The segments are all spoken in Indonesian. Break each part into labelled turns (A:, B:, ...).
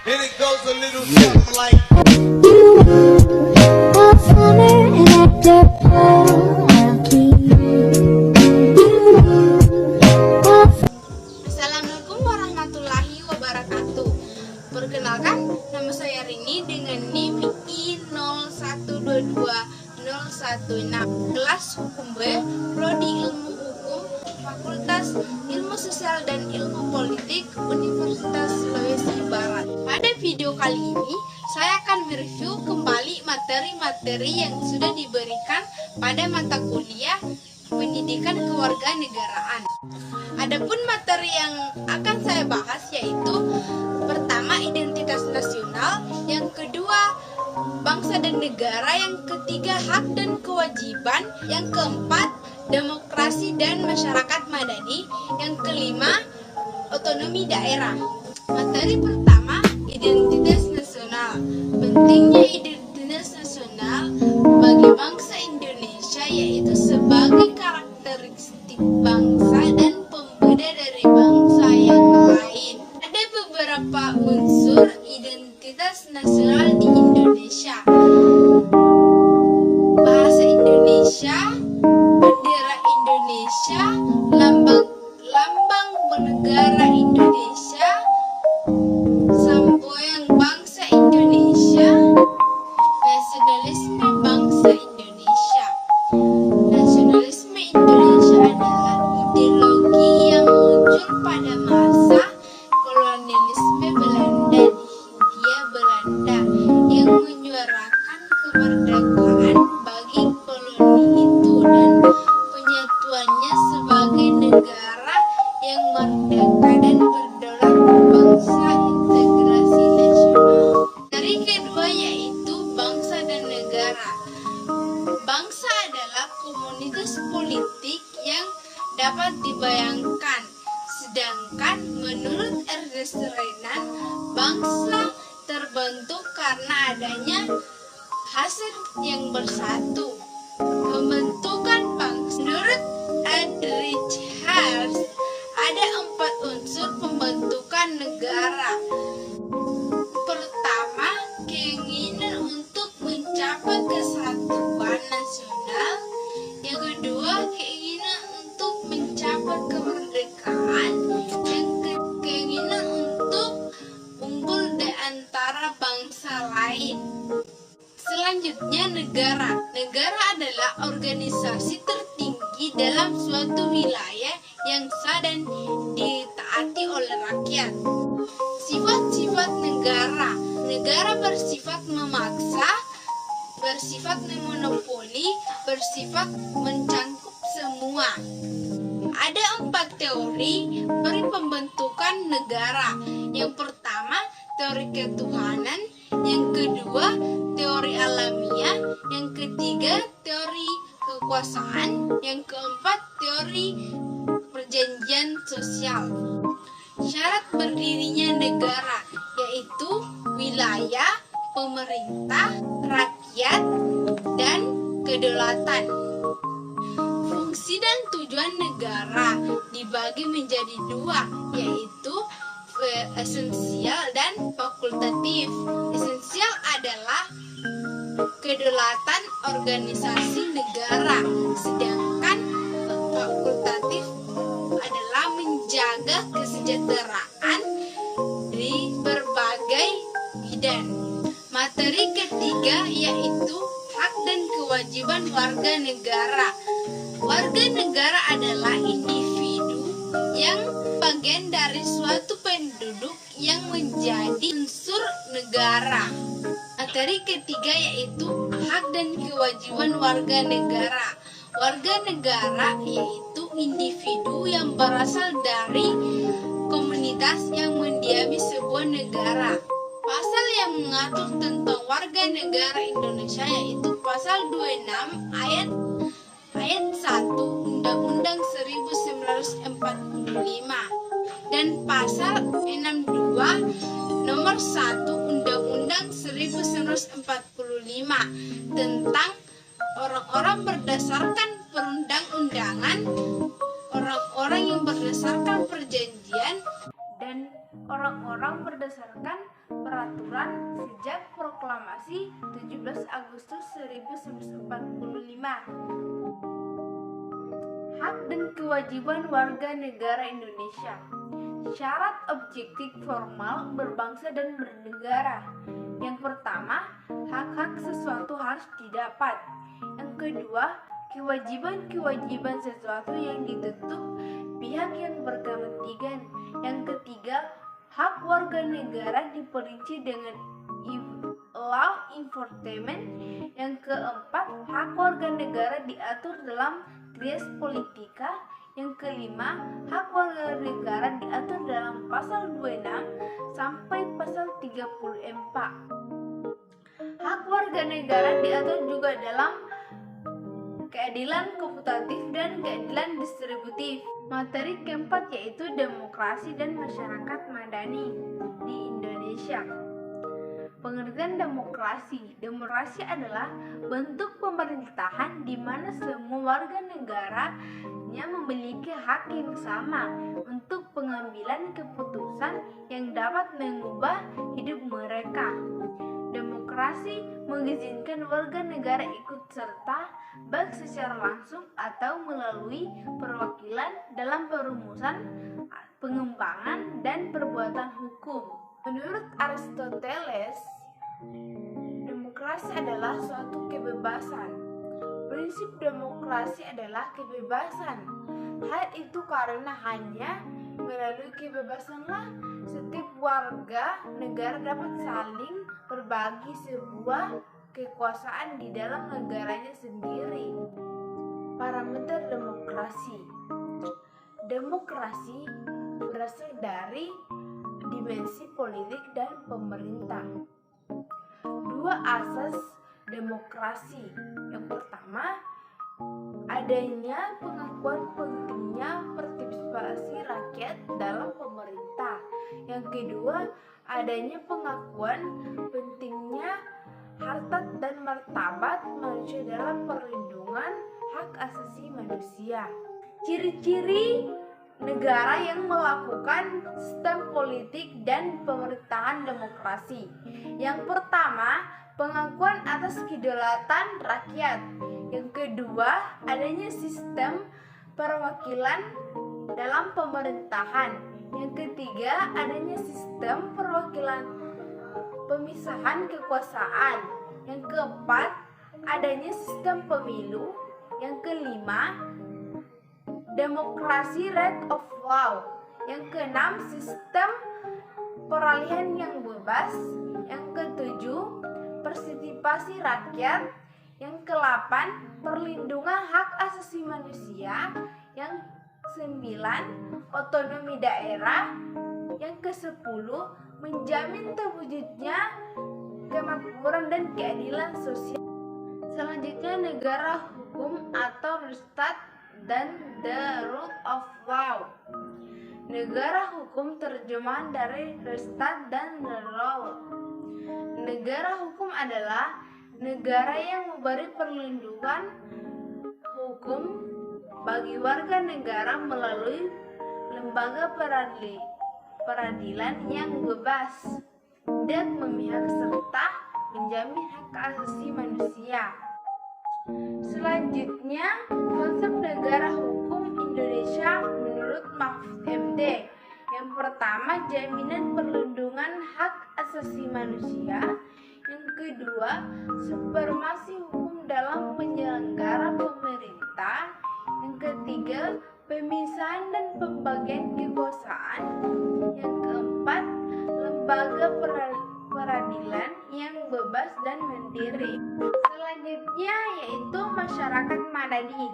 A: And it goes a little something like
B: Assalamualaikum warahmatullahi wabarakatuh. Perkenalkan, nama saya Rini dengan NIM I01220116, kelas Hukum B, Prodi Ilmu Hukum, Fakultas Ilmu Sosial dan Ilmu Politik, Universitas Sulawesi Barat. Pada video kali ini, saya akan mereview kembali materi-materi yang sudah diberikan pada mata kuliah Pendidikan Kewarganegaraan. Adapun materi yang akan saya bahas yaitu pertama identitas nasional, yang kedua bangsa dan negara, yang ketiga hak dan kewajiban, yang keempat demokrasi dan masyarakat madani, yang kelima otonomi daerah. Materi pertama, identitas nasional. Pentingnya identitas nasional bagi bangsa Indonesia yaitu sebagai karakteristik bangsa dan pembeda dari bangsa yang lain. Ada beberapa unsur identitas nasional di Indonesia: bahasa Indonesia, bendera Indonesia, lambang negara Indonesia, semboyan bangsa Indonesia, nasionalisme bangsa Indonesia. Nasionalisme Indonesia adalah ideologi yang muncul pada masa kolonialisme Belanda di Hindia Belanda yang menyuarakan kemerdekaan bagi koloni itu dan penyatuannya sebagai negara yang merdeka dan berdaulat berbangsa integrasi nasional. Dari kedua yaitu bangsa dan negara. Bangsa adalah komunitas politik yang dapat dibayangkan, sedangkan menurut Ernest Renan, bangsa terbentuk karena adanya hasil yang bersatu. Pembentukan bangsa menurut Aldrich Hals ada 4 unsur pembentukan negara. Pertama, keinginan untuk mencapai kesatuan nasional. Yang kedua, keinginan untuk mencapai kemerdekaan. Yang keinginan untuk unggul di antara bangsa lain. Selanjutnya, negara. Negara adalah organisasi tertinggi dalam suatu wilayah yang sah dan ditaati oleh rakyat. Sifat-sifat negara. Negara bersifat memaksa, bersifat memonopoli, bersifat mencangkup semua. Ada 4 teori beri pembentukan negara. Yang pertama, teori ketuhanan. Yang kedua, teori alamiah. Yang ketiga, teori kekuasaan. Yang keempat, teori perjanjian sosial. Syarat berdirinya negara yaitu wilayah, pemerintah, rakyat, dan kedaulatan. Fungsi dan tujuan negara dibagi menjadi 2, yaitu esensial dan fakultatif. Esensial adalah kedaulatan organisasi negara, sedangkan fakultatif adalah menjaga kesejahteraan di berbagai bidang. Materi ketiga yaitu hak dan kewajiban warga negara. Warga negara adalah individu yang bagian dari suatu penduduk yang menjadi unsur negara. Materi ketiga yaitu hak dan kewajiban warga negara. Warga negara yaitu individu yang berasal dari komunitas yang mendiami sebuah negara. Pasal yang mengatur tentang warga negara Indonesia yaitu pasal 26 ayat 1 Undang-Undang 1945 dan pasal 62 nomor 1 Undang-Undang 1945 tentang orang-orang berdasarkan perundang-undangan, orang-orang yang berdasarkan perjanjian, dan orang-orang berdasarkan peraturan sejak proklamasi 17 Agustus 1945. Hak dan kewajiban warga negara Indonesia. Syarat objektif formal berbangsa dan bernegara. Yang pertama, hak-hak sesuatu harus didapat. Yang kedua, kewajiban-kewajiban sesuatu yang ditutup pihak yang berkepentingan. Yang ketiga, hak warga negara diperinci dengan law enforcement. Yang keempat, hak warga negara diatur dalam Trias Politika. Yang kelima, hak warga negara diatur dalam pasal 26 sampai pasal 34. Hak warga negara diatur juga dalam keadilan komputatif dan keadilan distributif. Materi keempat yaitu demokrasi dan masyarakat madani di Indonesia. Pengertian demokrasi. Demokrasi adalah bentuk pemerintahan di mana semua warga negaranya memiliki hak yang sama untuk pengambilan keputusan yang dapat mengubah hidup mereka. Demokrasi mengizinkan warga negara ikut serta baik secara langsung atau melalui perwakilan dalam perumusan, pengembangan, dan perbuatan hukum. Menurut Aristoteles, demokrasi adalah suatu kebebasan. Prinsip demokrasi adalah kebebasan. Hal itu karena hanya melalui kebebasanlah setiap warga negara dapat saling berbagi sebuah kekuasaan di dalam negaranya sendiri. Parameter demokrasi. Demokrasi berasal dari dimensi politik dan pemerintah. Dua asas demokrasi. Yang pertama, adanya pengakuan pentingnya partisipasi rakyat dalam pemerintah. Yang kedua, adanya pengakuan pentingnya harkat dan martabat manusia dalam perlindungan hak asasi manusia. Ciri-ciri negara yang melakukan sistem politik dan pemerintahan demokrasi. Yang pertama, pengakuan atas kedaulatan rakyat. Yang kedua, adanya sistem perwakilan dalam pemerintahan. Yang ketiga, adanya sistem perwakilan pemisahan kekuasaan. Yang keempat, adanya sistem pemilu. Yang kelima, demokrasi rule of law. Yang keenam, sistem peralihan yang bebas. Yang ketujuh, partisipasi rakyat. Yang ke-8, perlindungan hak asasi manusia. Yang ke-9, otonomi daerah. Yang ke-10, menjamin terwujudnya kemakmuran dan keadilan sosial. Selanjutnya, negara hukum atau Rechtsstaat dan the rule of law. Negara hukum terjemahan dari Rechtsstaat dan the law. Negara hukum adalah negara yang memberi perlindungan hukum bagi warga negara melalui lembaga peradilan yang bebas dan memihak serta menjamin hak asasi manusia. Selanjutnya, konsep negara hukum Indonesia menurut Mahfud MD. Yang pertama, jaminan perlindungan hak asasi manusia. Yang kedua, supremasi hukum dalam penyelenggara pemerintah. Yang ketiga, pemisahan dan pembagian kekuasaan. Yang keempat, lembaga peradilan yang bebas dan mandiri. Selanjutnya yaitu masyarakat madani.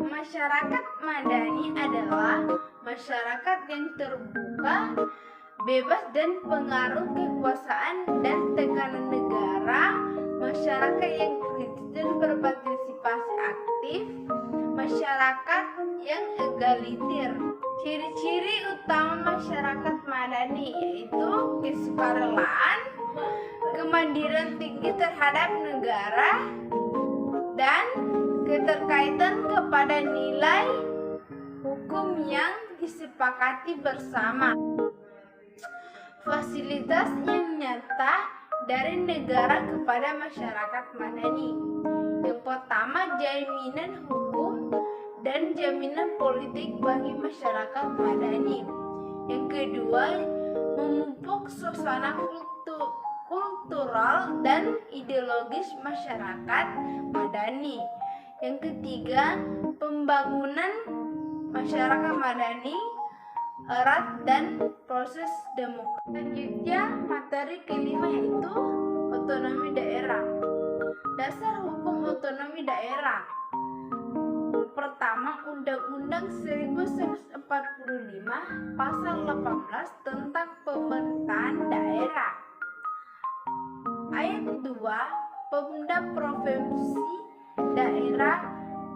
B: Masyarakat madani adalah masyarakat yang terbuka, bebas dan pengaruh kekuasaan dan tekanan negara, masyarakat yang kritis dan berpartisipasi aktif, masyarakat yang egaliter. Ciri-ciri utama masyarakat madani yaitu kesukarelaan, kemandirian tinggi terhadap negara, dan keterkaitan kepada nilai hukum yang disepakati bersama. fasilitas yang nyata dari negara kepada masyarakat madani. Yang pertama, jaminan hukum dan jaminan politik bagi masyarakat madani. Yang kedua, memupuk suasana kultural dan ideologis masyarakat madani. Yang ketiga, pembangunan masyarakat madani erat dan proses demokrasi. Selanjutnya, materi kelima yaitu otonomi daerah. Dasar hukum otonomi daerah. Pertama, Undang-Undang 1945 Pasal 18 tentang pemerintahan daerah. Ayat 2, Pemda provinsi, daerah,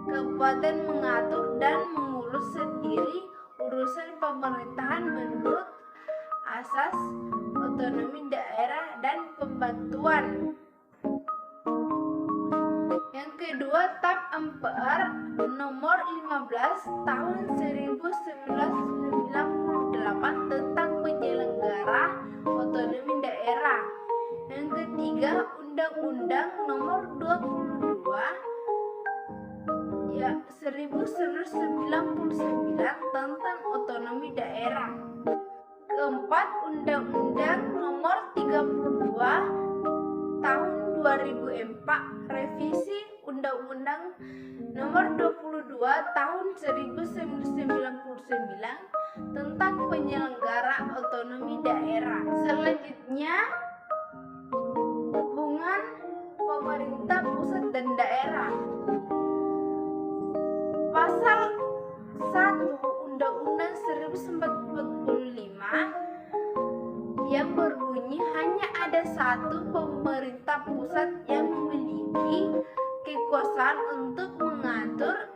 B: kabupaten mengatur dan mengurus sendiri urusan pemerintahan menurut asas otonomi daerah dan pembantuan. Yang kedua, TAP MPR nomor 15 tahun 1998 tentang penyelenggara otonomi daerah. Yang ketiga, Undang-Undang nomor 22 1999 tentang otonomi daerah. Keempat, Undang-Undang nomor 32 tahun 2004 revisi Undang-Undang nomor 22 tahun 1999 tentang penyelenggara otonomi daerah. Selanjutnya, hubungan pemerintah pusat dan daerah. Pasal 1 Undang-Undang 1945 yang berbunyi hanya ada satu pemerintah pusat yang memiliki kekuasaan untuk mengatur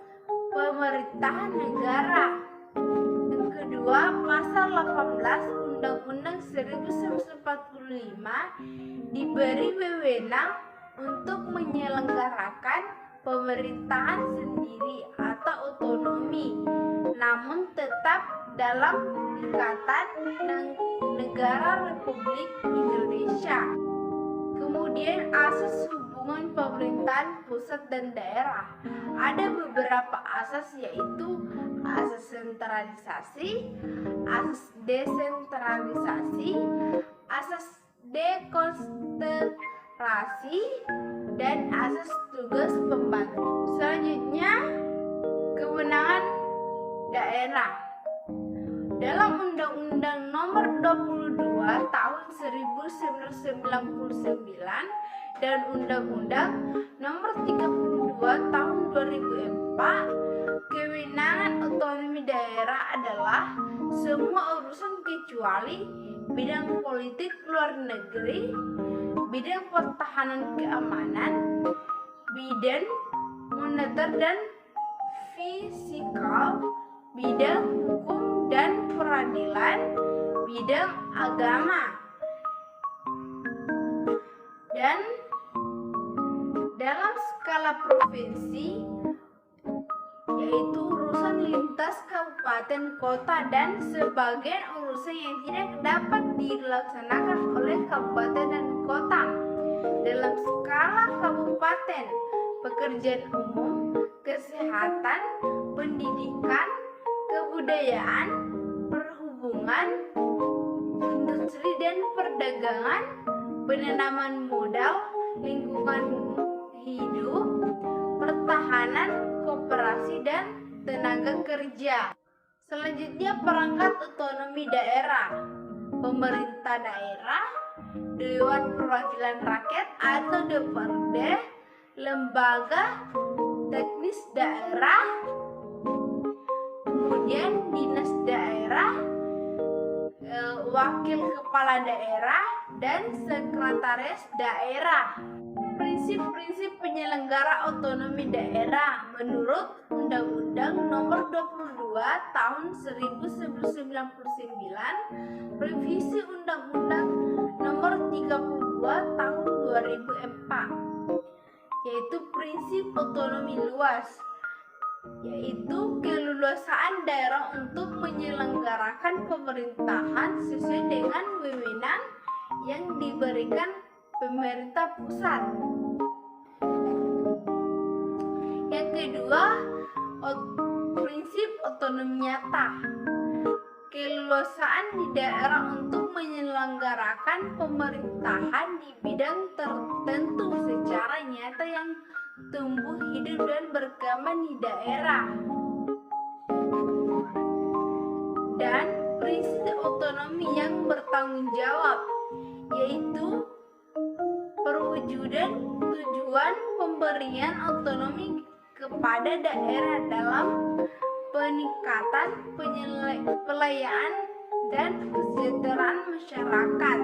B: pemerintahan negara. Yang kedua, pasal 18 Undang-Undang 1945 diberi wewenang untuk menyelenggarakan pemerintahan sendiri atau otonomi, namun tetap dalam Ikatan Negara Republik Indonesia. Kemudian asas hubungan pemerintahan pusat dan daerah. Ada beberapa asas, yaitu asas sentralisasi, asas desentralisasi, asas dekonsentrasi, dan asas tugas pembantu. Selanjutnya, kewenangan daerah. Dalam Undang-Undang nomor 22 tahun 1999 dan Undang-Undang nomor 32 tahun 2004, kewenangan otonomi daerah adalah semua urusan kecuali bidang politik luar negeri, bidang pertahanan keamanan, bidang moneter dan fiskal, bidang hukum dan peradilan, bidang agama. Dan dalam skala provinsi, yaitu urusan lintas kabupaten kota dan sebagian urusan yang tidak dapat dilaksanakan oleh kabupaten dan kota. Dalam skala kabupaten, pekerjaan umum, kesehatan, pendidikan, kebudayaan, perhubungan, industri dan perdagangan, penanaman modal, lingkungan hidup, pertahanan, koperasi, dan tenaga kerja. Selanjutnya, perangkat otonomi daerah. Pemerintah daerah, Dewan Perwakilan Rakyat atau DPRD, lembaga teknis daerah, kemudian dinas daerah, wakil kepala daerah, dan sekretaris daerah. Prinsip-prinsip penyelenggara otonomi daerah menurut Undang-Undang nomor 22 tahun 1999, revisi Undang-Undang nomor 32 tahun 2004, yaitu prinsip otonomi luas, yaitu keleluasaan daerah untuk menyelenggarakan menyelenggarakan pemerintahan sesuai dengan wewenang yang diberikan pemerintah pusat. Yang kedua, prinsip otonomi nyata. Keleluasaan di daerah untuk menyelenggarakan pemerintahan di bidang tertentu secara nyata yang tumbuh hidup dan berkembang di daerah. Dan prinsip otonomi yang bertanggung jawab, yaitu perwujudan tujuan pemberian otonomi kepada daerah dalam peningkatan pelayanan dan kesejahteraan masyarakat.